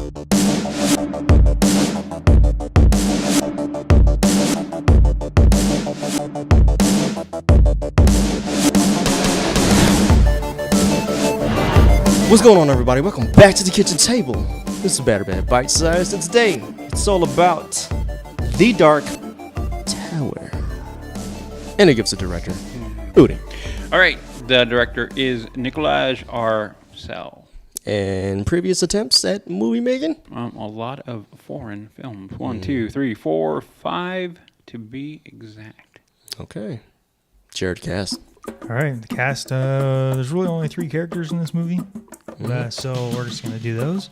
What's going on, everybody? Welcome back to the kitchen table. This is Bad or Bad Bite Size, and today it's all about The Dark Tower. And it gives the director, Hury. All right, the director is Nikolaj R. Sell. And previous attempts at movie making? A lot of foreign films. 1, 2, 3, 4, 5 to be exact. Okay. Jarad, cast. All right, the cast. There's really only 3 characters in this movie, so we're just gonna do those.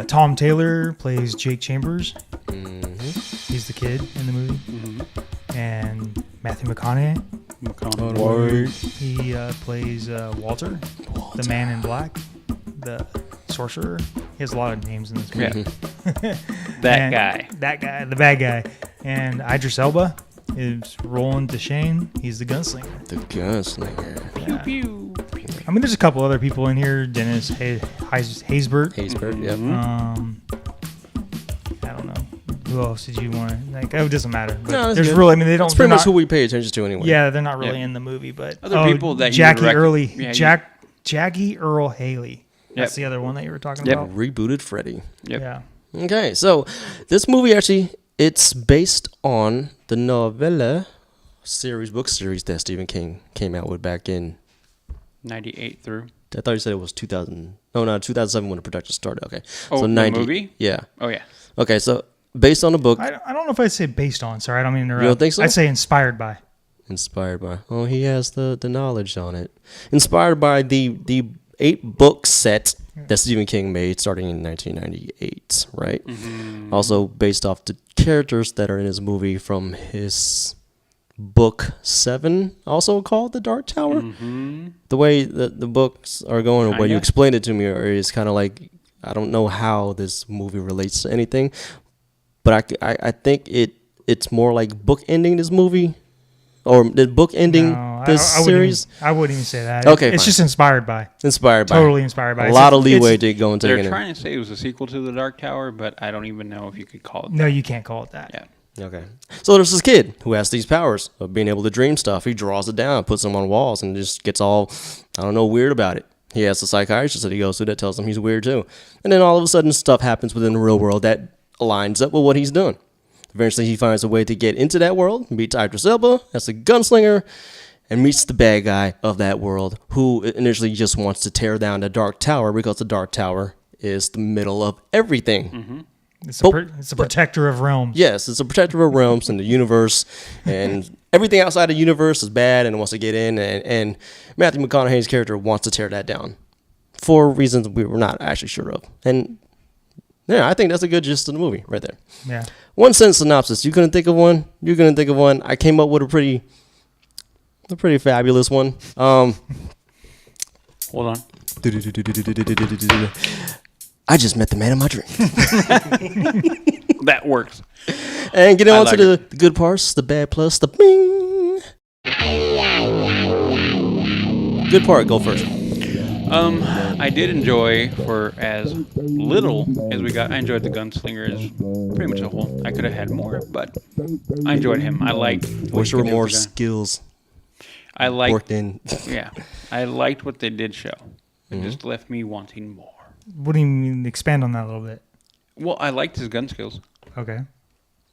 Tom Taylor plays Jake Chambers. He's the kid in the movie, and Matthew McConaughey. He plays Walter, the Man in Black, the sorcerer. He has a lot of names in this movie. Yeah. That guy, the bad guy, and Idris Elba is Roland Deschain. He's the gunslinger. The gunslinger. Pew, pew, pew. I mean, there's a couple other people in here. Dennis Haysbert. Yep. I don't know. Who else did you want to, like, oh, it doesn't matter. But No, there's good. really, I mean, they don't. That's pretty they're much not- who we pay attention to anyway. Yeah, they're not really Yeah. in the movie, but Other people that you Jackie would Early, Yeah, Jackie Earl Haley. That's the other one that you were talking about. Rebooted Freddy. Yep. Yeah. Okay, so this movie actually, it's based on the novella book series that Stephen King came out with back in 98 through. I thought you said it was 2000. No, 2007 when the production started. Okay. Oh, so the 90. movie? Yeah. Oh, yeah. Okay, so based on the book. I don't know if I'd say based on. Sorry, I don't mean to interrupt. You don't think so? I'd say inspired by. Inspired by. Oh, he has the knowledge on it. Inspired by the 8-book set that Stephen King made starting in 1998, right? Also based off the characters that are in his movie from his book 7, also called The Dark Tower. The way the books are going, or the way you explained it to me, is kind of like, I don't know how this movie relates to anything, but I think it's more like book ending this movie, or the book ending this series. I wouldn't even say that. Okay, it's fine. just inspired by. Inspired by. Totally inspired by. A lot of leeway to go and take They're it trying to say it was a sequel to The Dark Tower, but I don't even know if you could call it No, that. you can't call it that. Yeah. Okay. So there's this kid who has these powers of being able to dream stuff. He draws it down, puts them on walls, and just gets all, I don't know, weird about it. He has a psychiatrist that he goes to that tells him he's weird too. And then all of a sudden stuff happens within the real world that aligns up with what he's doing. Eventually he finds a way to get into that world, meets Idris Elba as a gunslinger, and meets the bad guy of that world, who initially just wants to tear down the Dark Tower because the Dark Tower is the middle of everything. It's a protector of realms. Yes, it's a protector of realms and the universe, and everything outside the universe is bad and wants to get in, and Matthew McConaughey's character wants to tear that down for reasons we were not actually sure of. And yeah, I think that's a good gist of the movie right there. Yeah. One sentence synopsis. You couldn't think of one? You're going to think of one. I came up with a pretty fabulous one. Hold on. I just met the man of my dreams. That works. And getting on to the good parts, the bad plus, the bing. Good part, go first. I did enjoy, for as little as we got, I enjoyed the gunslinger as pretty much a whole. I could have had more, but I enjoyed him. I liked. Wish there were more skills I liked. worked in. Yeah, I liked what they did show. It just left me wanting more. What do you mean? Expand on that a little bit. Well, I liked his gun skills, Okay.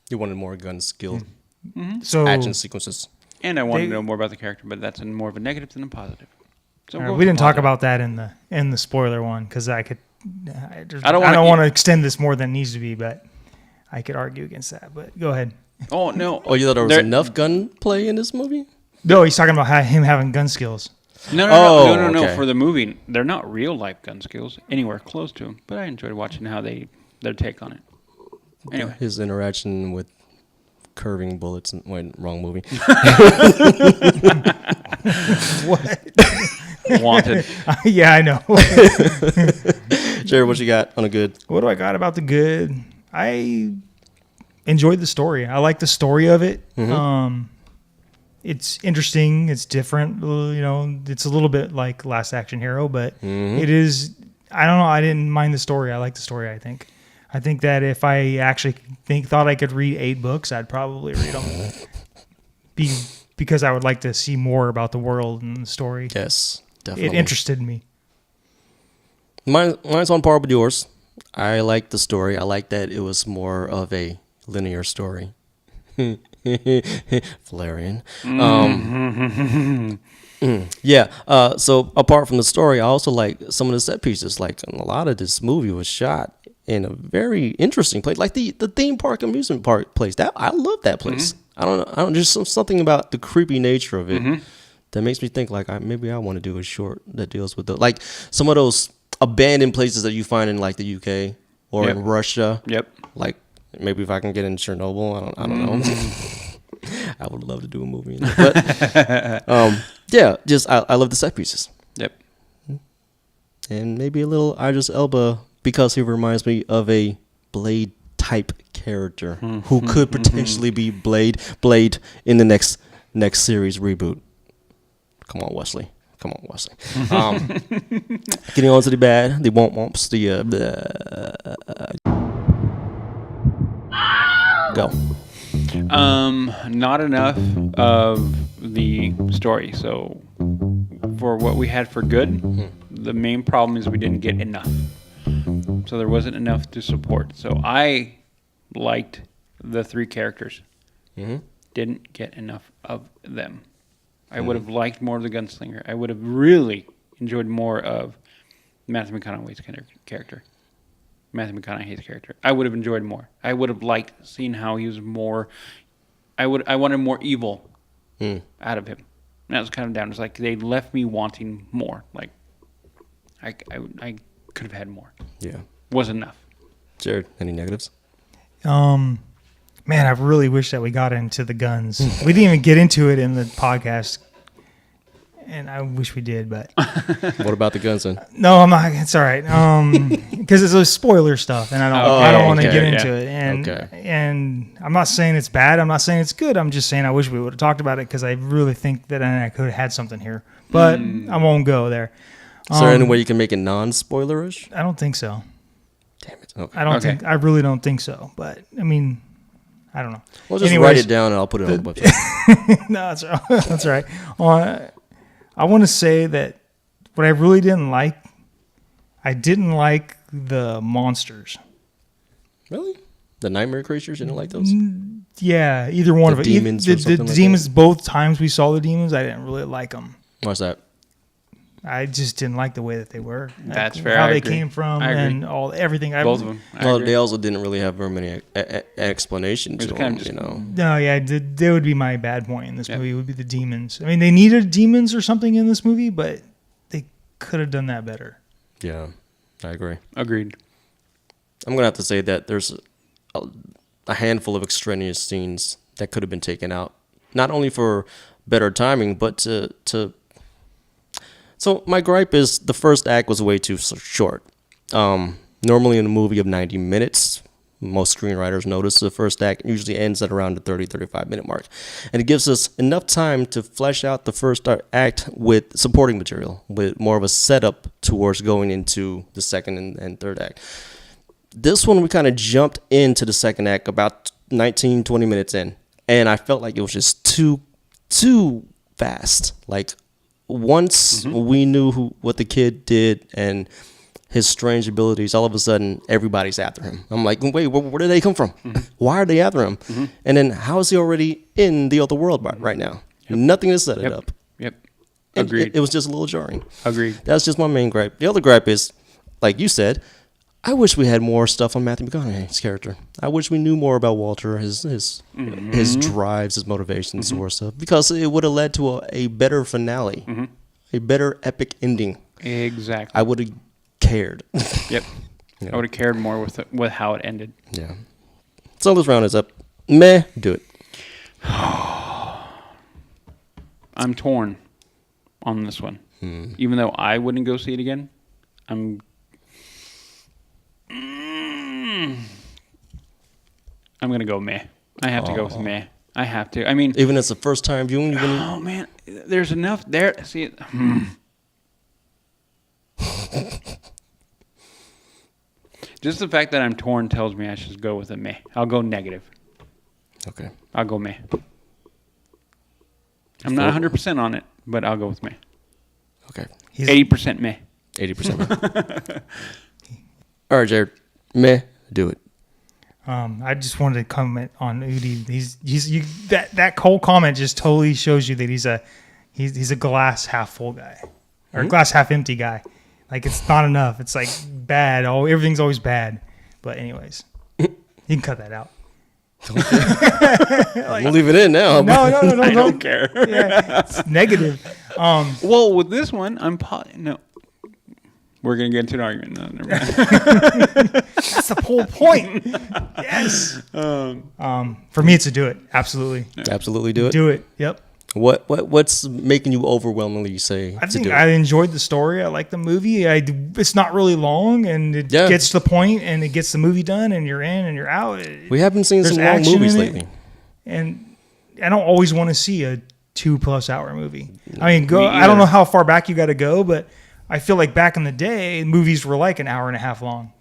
You wanted more gun skill So action sequences. and I wanted to know more about the character, but that's more of a negative than a positive. So all right, we didn't talk about that in the spoiler one because I don't want to extend this more than it needs to be, but I could argue against that. But go ahead. Oh no! Oh, you thought there was enough gunplay in this movie? No, he's talking about him having gun skills. No. Okay. For the movie, they're not real life gun skills anywhere close to them. But I enjoyed watching how their take on it. Anyway, His interaction with curving bullets. Wait, wrong movie. What? Wanted. Yeah, I know. Jared, what you got on a good? What do I got about the good? I enjoyed the story. I like the story of it. It's interesting. It's different. You know, it's a little bit like Last Action Hero, but it is I don't know. I didn't mind the story. I like the story. I think that if I actually thought I could read 8 books, I'd probably read them. Because I would like to see more about the world and the story. Yes, definitely. It interested me. Mine's on par with yours. I like the story. I like that it was more of a linear story. Valerian. Yeah. So apart from the story, I also like some of the set pieces. Like a lot of this movie was shot in a very interesting place, like the theme park amusement park place. That I love that place. I don't know. There's something about the creepy nature of it that makes me think like maybe I want to do a short that deals with like some of those abandoned places that you find in like the UK or in Russia. Yep. Like maybe if I can get in Chernobyl, I don't know. I would love to do a movie in it. But yeah, just I love the set pieces. Yep. And maybe a little Idris Elba because he reminds me of a Blade type character who could potentially be Blade in the next series reboot. Come on, Wesley. Getting on to the bad, the womps, go. Not enough of the story. So for what we had for good, the main problem is we didn't get enough. So there wasn't enough to support. So I liked the 3 characters. Didn't get enough of them. I would have liked more of the gunslinger. I would have really enjoyed more of Matthew McConaughey's character. I would have enjoyed more. I would have liked seeing how he was more. I wanted more evil out of him. And that was kind of down. It's like they left me wanting more. Like I could have had more. Yeah, wasn't enough. Jared, any negatives? Man, I really wish that we got into the guns. We didn't even get into it in the podcast, and I wish we did. But what about the guns then? No, I'm not. It's all right. Because it's a spoiler stuff, and I don't want to get into it. And I'm not saying it's bad. I'm not saying it's good. I'm just saying I wish we would have talked about it because I really think that I could have had something here. But I won't go there. Is there any way you can make it non-spoilerish? I don't think so. Damn it. Okay. I really don't think so. But I mean, I don't know. Well, just write it down and I'll put it on the website. No, that's all right. I want to say that what I really didn't like, I didn't like the monsters. Really? The nightmare creatures? You didn't like those? Yeah, either one of them. Demons the or something like demons, that? both times we saw the demons, I didn't really like them. Why's that? I just didn't like the way that they were. That's fair. How I they agree. came from I agree. and everything. Both of them. Well, they also didn't really have very many explanations to It's them, kind of you know. No, yeah, they would be my bad point in this movie. Would be the demons. I mean, they needed demons or something in this movie, but they could have done that better. Yeah, I agree. Agreed. I'm going to have to say that there's a handful of extraneous scenes that could have been taken out, not only for better timing, but to So my gripe is the first act was way too short. Normally in a movie of 90 minutes, most screenwriters notice the first act usually ends at around the 30-35 minute mark. And it gives us enough time to flesh out the first act with supporting material, with more of a setup towards going into the second and third act. This one, we kind of jumped into the second act about 19, 20 minutes in. And I felt like it was just too fast. Like, once we knew what the kid did and his strange abilities, all of a sudden everybody's after him. I'm like, wait, where did they come from? Why are they after him? And then how is he already in the other world right now? Nothing to set it up. Agreed. It was just a little jarring. Agreed. That's just my main gripe. The other gripe is, like you said, I wish we had more stuff on Matthew McConaughey's character. I wish we knew more about Walter, his drives, his motivations, or stuff, because it would have led to a better finale, a better epic ending. Exactly. I would have cared. Yep. I would have cared more with how it ended. Yeah. So this round is up. Meh. Do it. I'm torn on this one. Even though I wouldn't go see it again, I'm going to go meh. I have to go with meh. I have to. I mean, even as a first time viewing, you wouldn't. Oh man, there's enough there. See, Just the fact that I'm torn tells me I should go with a meh. I'll go negative. Okay. I'll go meh. I'm not 100% on it, but I'll go with meh. Okay. 80% meh. 80% meh. All right, Jared. Meh. Do it. I just wanted to comment on Udi. That whole comment just totally shows you that he's a glass half full guy or glass half empty guy. Like it's not enough. It's like bad. Oh, everything's always bad. But anyways, you can cut that out. We'll leave it in now. No. I don't care. Yeah, it's negative. Well, with this one, no. We're going to get into an argument. No, never mind. That's the whole point. Yes. For me, it's a do it. Absolutely. Absolutely do it. Do it. Yep. What's making you overwhelmingly say I to think do I it? enjoyed the story. I like the movie. It's not really long, and it gets to the point, and it gets the movie done, and you're in and you're out. We haven't seen There's some long action movies in it. lately. And I don't always want to see a 2+ hour movie. I mean, Me I don't either. know how far back you got to go, but I feel like back in the day, movies were like an hour and a half long.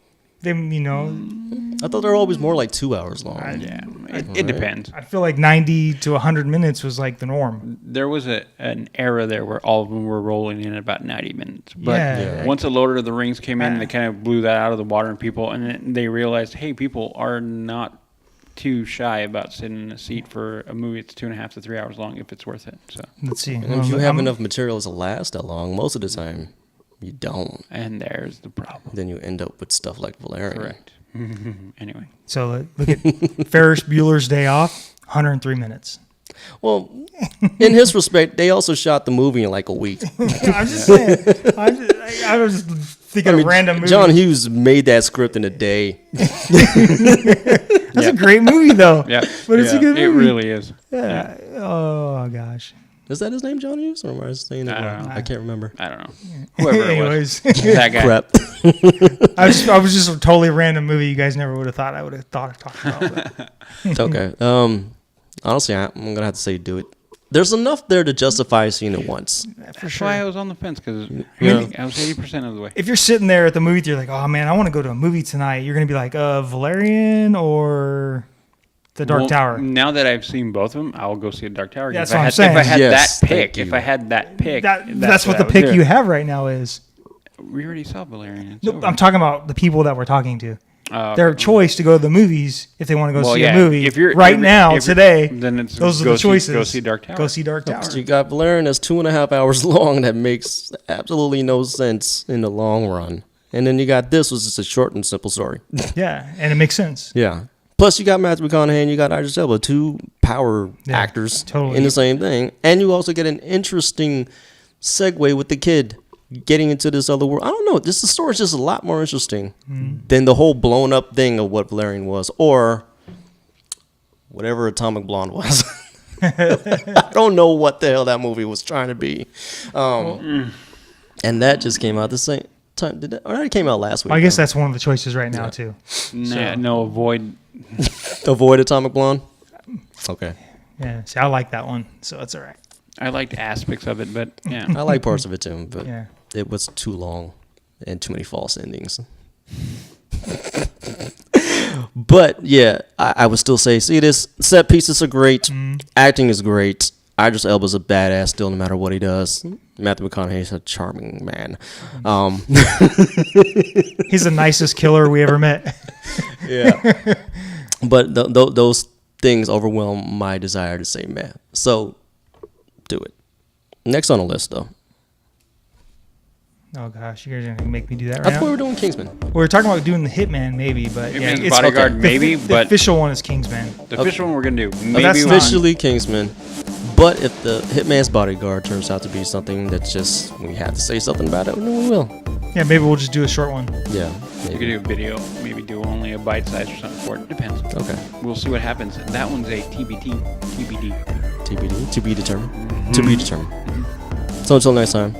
They, I thought they were always more like 2 hours long. Yeah, it depends. I feel like 90 to 100 minutes was like the norm. There was an era there where all of them were rolling in about 90 minutes. But Yeah. once the Lord of the Rings came in, they kind of blew that out of the water, and then they realized, hey, people are not too shy about sitting in a seat for a movie that's 2.5 to 3 hours long if it's worth it. So, Let's see. And if you have enough materials to last that long, most of the time you don't. and there's the problem. Then you end up with stuff like Valerian. Correct. Anyway, So look at Ferris Bueller's Day Off, 103 minutes. Well, in his respect, they also shot the movie in like a week. I'm just saying. I was just thinking of random movies. John Hughes made that script in a day. That's a great movie, though. yeah, But it's a good movie. It really is. Yeah. Oh, gosh. Is that his name, John Hughes? Or am I saying it I don't wrong? know. I can't remember. I don't know. Whoever it was, Anyways, that guy. Crap. I was just a totally random movie you guys never would have thought I would have thought of talking about. But. It's okay. Honestly, I'm going to have to say do it. There's enough there to justify seeing it once. For That's sure. why I was on the fence, because Yeah. I was 80% of the way. If you're sitting there at the movie theater like, oh man, I want to go to a movie tonight, you're going to be like, Valerian or The Dark Tower? Now that I've seen both of them, I'll go see a Dark Tower. Yeah, that's if I what I'm had, saying. If I had Yes, that thank pick, you. if I had that pick, That's what the I would pick do. you have right now is. We already saw Valerian. It's No, over. I'm talking about the people that we're talking to. Uh, Their choice to go to the movies if they want to go see a movie. If you're right if- now, if- today, then it's those are go the choices. Go see Dark Tower. Go see Dark Tower. So you got Valerian that's 2.5 hours long that makes absolutely no sense in the long run. And then you got this, which is a short and simple story. Yeah, and it makes sense. Yeah. Plus, you got Matthew McConaughey and you got Idris Elba, two power Yeah, actors totally. in the same thing. And you also get an interesting segue with the kid getting into this other world. I don't know. The story is just a lot more interesting than the whole blown up thing of what Valerian was or whatever Atomic Blonde was. I don't know what the hell that movie was trying to be. And that just came out the same time. Did that, or that came out last week. I guess that's one of the choices right now, too. No, avoid. Avoid Atomic Blonde? Okay. Yeah, see, I like that one, so it's all right. I liked aspects of it, but yeah. I like parts of it too, but Yeah. it was too long and too many false endings. But yeah, I would still say, see, this set pieces are great, acting is great. Idris Elba's a badass still, no matter what he does. Matthew McConaughey's a charming man. He's the nicest killer we ever met. Yeah, but those things overwhelm my desire to say meh. So do it. Next on the list, though. Oh, gosh, you guys are going to make me do that I right thought we now? were doing Kingsman. We were talking about doing the Hitman, maybe, but yeah, Hitman's it's Bodyguard, the- maybe, the but official one is Kingsman. the official one we're gonna do. that's Maybe not- Officially Kingsman. But if the Hitman's Bodyguard turns out to be something that's just, we have to say something about it, then we will. Yeah, maybe we'll just do a short one. Yeah. we could do a video, maybe do only a bite size or something for it. Depends. Okay. We'll see what happens. That one's a TBD. TBD. To be determined. To be determined. So until next time,